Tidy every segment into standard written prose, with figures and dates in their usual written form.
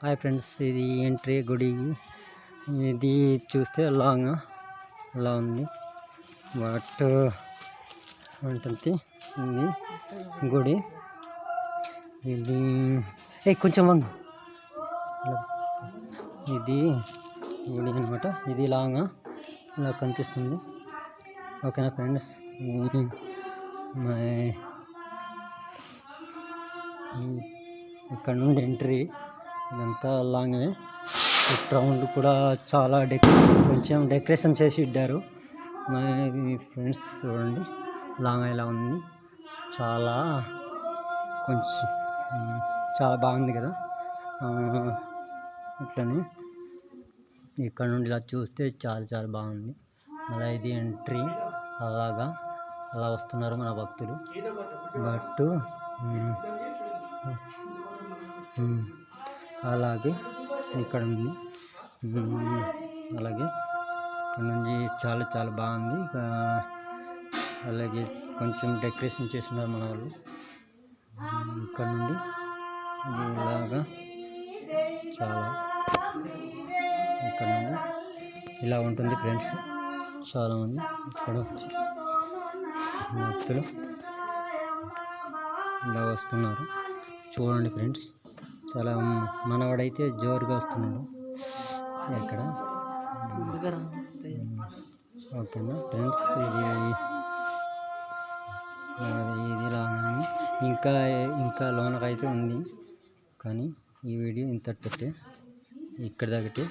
Hi friends, ఇది entry గుడి. ఇది చూస్తే లాంగ్ అలా ఉంది. బట్ ఉంటుంది ఇది గుడి. ఇది కొంచెం వంగు. ఇది గుడి అనమాట. ఇది లాంగ్ ఇలా కనిపిస్తుంది. ఓకేనా ఫ్రెండ్స్, ఇక్కడ నుండి ఎంట్రీ ఇదంతా లాంగ్వే. గ్రౌండ్ కూడా చాలా కొంచెం డెకరేషన్ చేసి ఇడ్డారు. మా ఫ్రెండ్స్ చూడండి, లాంగ్ ఇలా ఉంది. కొంచెం చాలా బాగుంది కదా. ఇట్లని ఇక్కడ నుండి ఇలా చూస్తే చాలా బాగుంది. అలా ఇది ఎంట్రీ అలా వస్తున్నారు మన భక్తులు. బట్ అలాగే ఇక్కడ ఉంది. అలాగే ఇక్కడ నుంచి చాలా బాగుంది. అలాగే కొంచెం డెకరేషన్ చేస్తున్నారు మన వాళ్ళు. ఇక్కడ నుండి ఇలాగా ఇక్కడ నుండి ఇలా ఉంటుంది ఫ్రెండ్స్. చాలామంది ఇక్కడ వచ్చి భక్తులు ఇలా వస్తున్నారు. చూడండి ఫ్రెండ్స్, చాలా మనవాడైతే జోరుగా వస్తున్నాడు ఇక్కడ. ఓకేనా ఫ్రెండ్స్, ఇది లాగా ఇంకా లోనకైతే ఉంది. కానీ ఈ వీడియో ఇంతటితోటే ఇక్కడ దగ్గర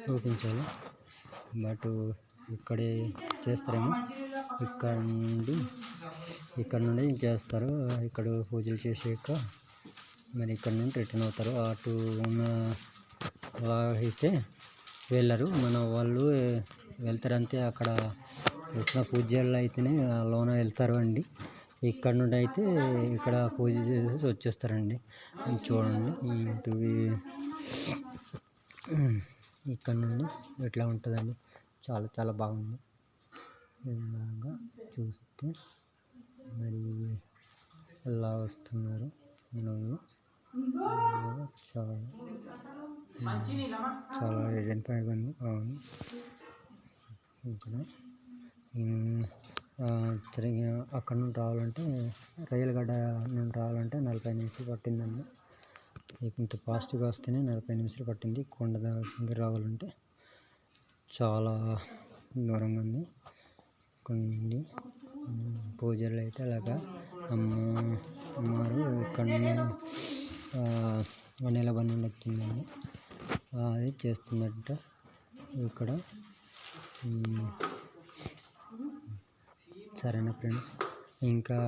చూపించాలి. బట్ ఇక్కడే చేస్తారేమో. ఇక్కడ నుండి చేస్తారు. ఇక్కడ పూజలు చేసాక మరి ఇక్కడ నుండి రిటర్న్ అవుతారు. అటు ఉన్న అయితే వెళ్ళరు, మన వాళ్ళు వెళ్తారంతే. అక్కడ కృష్ణ పూజలు అయితేనే లోన వెళ్తారు అండి. ఇక్కడ నుండి అయితే ఇక్కడ పూజ చేసి వచ్చేస్తారండి. చూడండి, ఇక్కడ నుండి ఎట్లా ఉంటుందండి. చాలా బాగుంది. ఇలాగా చూస్తే మరి ఎలా వస్తున్నారు చాలా డిజైన్ ఉంది. బాగుంది. ఇక్కడ అక్కడ నుండి రావాలంటే, రైలుగడ్డ నుండి రావాలంటే 40 నిమిషాలు పట్టిందండి. ఇంత ఫాస్ట్గా వస్తేనే 40 నిమిషాలు పట్టింది. కొండ దగ్గర రావాలంటే చాలా దూరంగా ఉంది. కొన్ని పూజలు అయితే అలాగా అమ్మవారు ఇక్కడ నెలబడి వచ్చిందండి. అది చేస్తుందంట ఇక్కడ. సరేనా ఫ్రెండ్స్, ఇంకా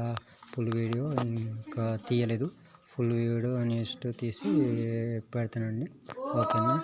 ఫుల్ వీడియో ఇంకా తీయలేదు. ఫుల్ వీడియో నెక్స్ట్ తీసి పెడతానండి. ఓకేనా.